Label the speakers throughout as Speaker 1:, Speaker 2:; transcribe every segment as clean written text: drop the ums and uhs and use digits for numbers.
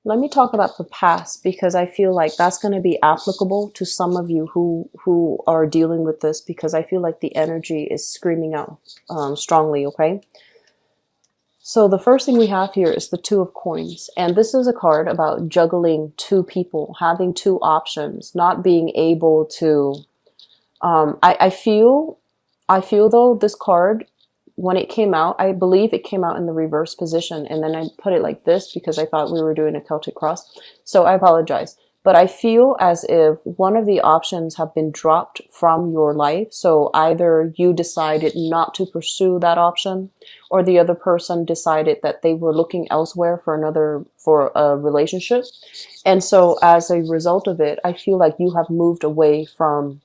Speaker 1: Let me talk about the past because I feel like that's going to be applicable to some of you who are dealing with this, because I feel like the energy is screaming out strongly. Okay. So the first thing we have here is the Two of Coins, and this is a card about juggling two people, having two options, not being able to. I feel though this card, when it came out, I believe it came out in the reverse position, and then I put it like this because I thought we were doing a Celtic cross. So I apologize. But I feel as if one of the options have been dropped from your life. So either you decided not to pursue that option, or the other person decided that they were looking elsewhere for a relationship. And so as a result of it, I feel like you have moved away from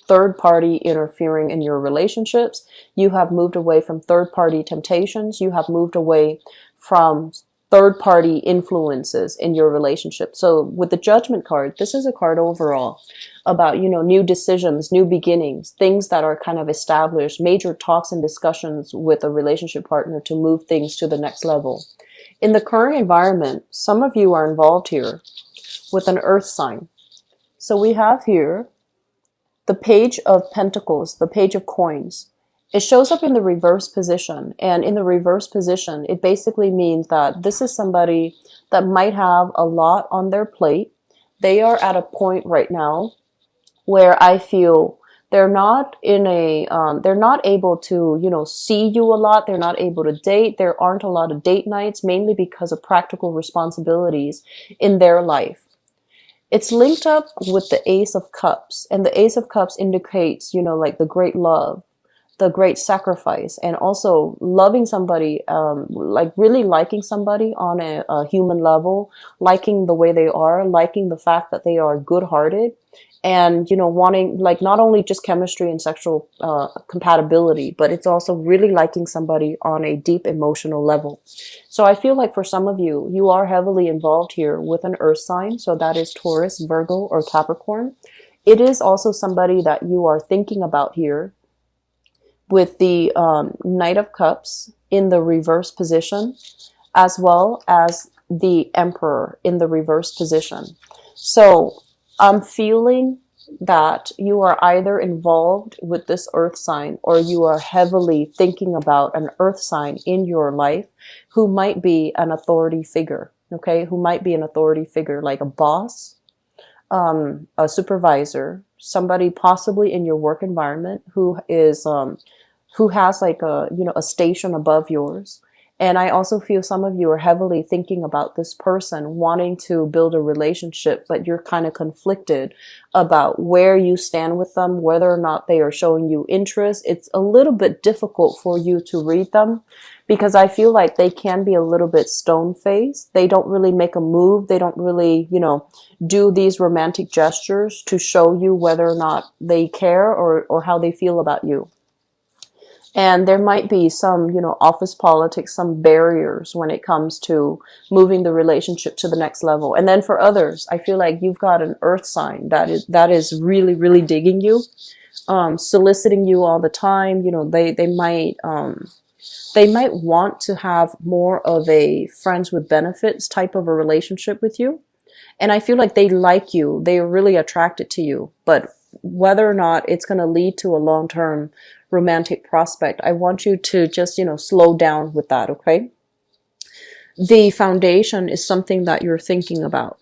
Speaker 1: third party interfering in your relationships. You have moved away from third party temptations. You have moved away from third party influences in your relationship. So with the Judgment card, this is a card overall about, new decisions, new beginnings, things that are kind of established, major talks and discussions with a relationship partner to move things to the next level. In the current environment, some of you are involved here with an earth sign. So we have here the Page of Pentacles, the Page of Coins. It shows up in the reverse position. And in the reverse position, it basically means that this is somebody that might have a lot on their plate. They are at a point right now where I feel they're not they're not able to, see you a lot. They're not able to date. There aren't a lot of date nights, mainly because of practical responsibilities in their life. It's linked up with the Ace of Cups, and the Ace of Cups indicates, like the great love, the great sacrifice, and also loving somebody, like really liking somebody on a human level, liking the way they are, liking the fact that they are good-hearted, and, wanting, like, not only just chemistry and sexual compatibility, but it's also really liking somebody on a deep emotional level. So I feel like for some of you, you are heavily involved here with an earth sign. So that is Taurus, Virgo, or Capricorn. It is also somebody that you are thinking about here with the Knight of Cups in the reverse position, as well as the Emperor in the reverse position. So I'm feeling that you are either involved with this earth sign, or you are heavily thinking about an earth sign in your life who might be an authority figure, okay? Who might be an authority figure, like a boss, a supervisor, somebody possibly in your work environment who has like a station above yours. And I also feel some of you are heavily thinking about this person, wanting to build a relationship, but you're kind of conflicted about where you stand with them, whether or not they are showing you interest. It's a little bit difficult for you to read them because I feel like they can be a little bit stone-faced. They don't really make a move. They don't really, do these romantic gestures to show you whether or not they care or how they feel about you. And there might be some, office politics, some barriers when it comes to moving the relationship to the next level. And then for others, I feel like you've got an earth sign that is really, really digging you, soliciting you all the time. They might want to have more of a friends with benefits type of a relationship with you. And I feel like they like you. They are really attracted to you. But whether or not it's going to lead to a long-term romantic prospect, I want you to just, slow down with that, okay? The foundation is something that you're thinking about.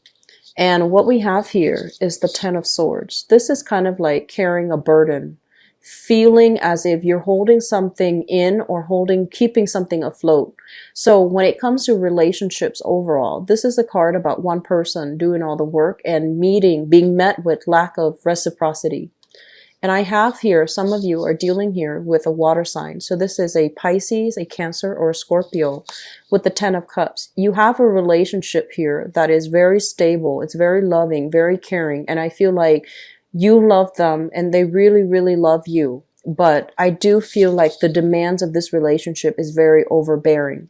Speaker 1: And what we have here is the Ten of Swords. This is kind of like carrying a burden, feeling as if you're holding something in or keeping something afloat. So when it comes to relationships overall, this is a card about one person doing all the work and being met with lack of reciprocity. And I have here, some of you are dealing here with a water sign. So this is a Pisces, a Cancer, or a Scorpio with the Ten of Cups. You have a relationship here that is very stable. It's very loving, very caring. And I feel like you love them and they really, really love you. But I do feel like the demands of this relationship is very overbearing.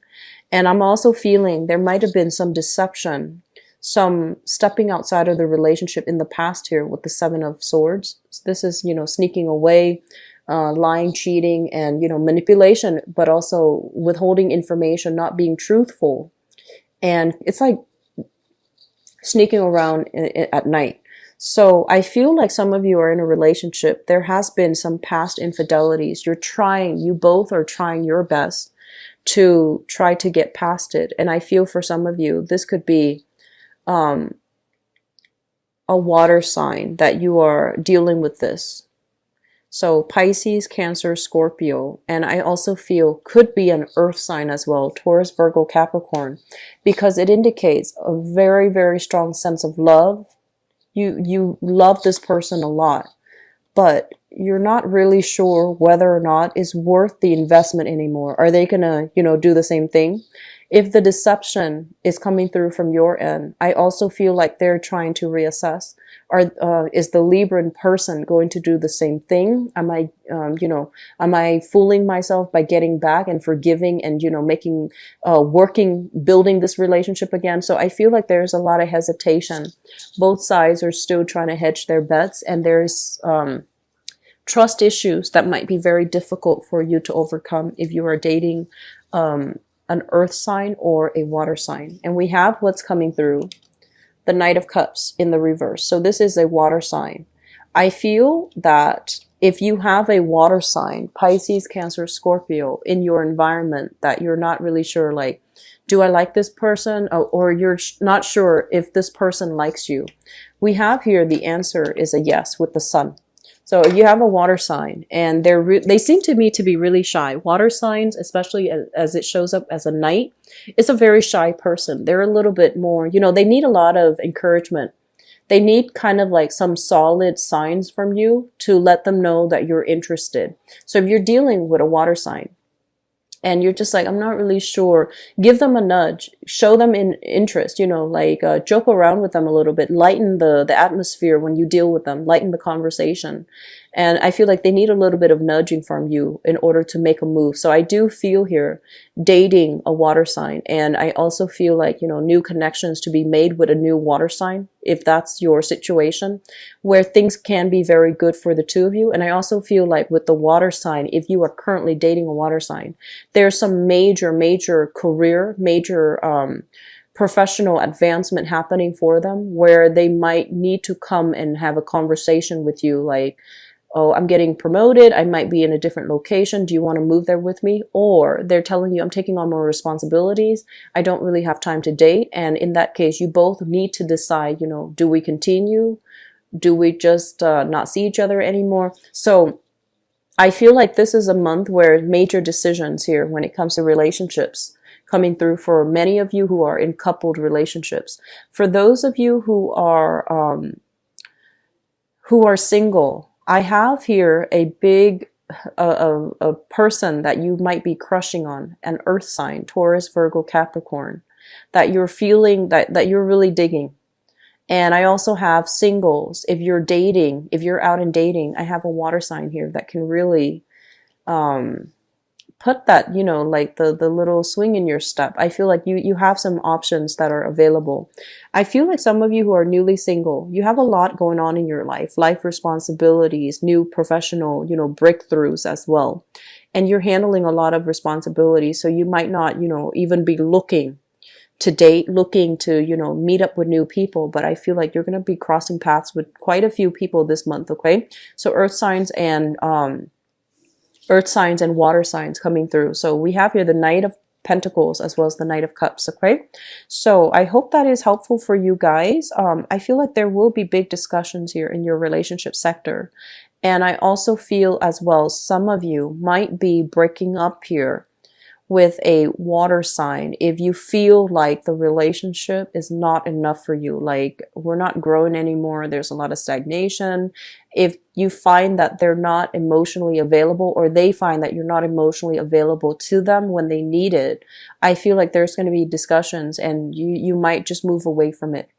Speaker 1: And I'm also feeling there might have been some deception, some stepping outside of the relationship in the past here with the Seven of Swords. This is, sneaking away, lying, cheating, and, manipulation, but also withholding information, not being truthful. And it's like sneaking around at night. So I feel like some of you are in a relationship. There has been some past infidelities. You both are trying your best to try to get past it. And I feel for some of you, this could be a water sign that you are dealing with this. So Pisces, Cancer, Scorpio, and I also feel could be an earth sign as well, Taurus, Virgo, Capricorn, because it indicates a very, very strong sense of love. You love this person a lot, but you're not really sure whether or not it's worth the investment anymore. Are they gonna, do the same thing? If the deception is coming through from your end, I also feel like they're trying to reassess. Is the Libran person going to do the same thing? Am I fooling myself by getting back and forgiving and, making, building this relationship again? So I feel like there's a lot of hesitation. Both sides are still trying to hedge their bets, and there's, trust issues that might be very difficult for you to overcome if you are dating, an earth sign or a water sign. And we have what's coming through, the Knight of Cups in the reverse. So this is a water sign. I feel that if you have a water sign, Pisces, Cancer, Scorpio, in your environment that you're not really sure, like, do I like this person? Or you're not sure if this person likes you. We have here the answer is a yes with the Sun. So if you have a water sign, and they seem to me to be really shy. Water signs, especially as it shows up as a knight, is a very shy person. They're a little bit more, they need a lot of encouragement. They need kind of like some solid signs from you to let them know that you're interested. So if you're dealing with a water sign, and you're just like, I'm not really sure, give them a nudge, show them interest, joke around with them a little bit, lighten the atmosphere when you deal with them, lighten the conversation. And I feel like they need a little bit of nudging from you in order to make a move. So I do feel here dating a water sign. And I also feel like, new connections to be made with a new water sign, if that's your situation, where things can be very good for the two of you. And I also feel like with the water sign, if you are currently dating a water sign, there's some major career, professional advancement happening for them, where they might need to come and have a conversation with you, like, oh, I'm getting promoted, I might be in a different location, do you want to move there with me? Or they're telling you, I'm taking on more responsibilities, I don't really have time to date. And in that case, you both need to decide, do we continue? Do we just not see each other anymore? So I feel like this is a month where major decisions here when it comes to relationships coming through for many of you who are in coupled relationships. For those of you who are single, I have here a big a person that you might be crushing on, an earth sign, Taurus, Virgo, Capricorn, that you're feeling that you're really digging. And I also have singles. If you're out and dating, I have a water sign here that can really put that, like the little swing in your step. I feel like you have some options that are available. I feel like some of you who are newly single, you have a lot going on in your life responsibilities, new professional, breakthroughs as well. And you're handling a lot of responsibilities. So you might not, even be looking to date, looking to, meet up with new people. But I feel like you're going to be crossing paths with quite a few people this month. Okay. So earth signs and water signs coming through. So we have here the Knight of Pentacles as well as the Knight of Cups. Okay. So I hope that is helpful for you guys. I feel like there will be big discussions here in your relationship sector. And I also feel as well, some of you might be breaking up here with a water sign if you feel like the relationship is not enough for you, like we're not growing anymore, there's a lot of stagnation. If you find that they're not emotionally available, or they find that you're not emotionally available to them when they need it, I feel like there's going to be discussions and you might just move away from it.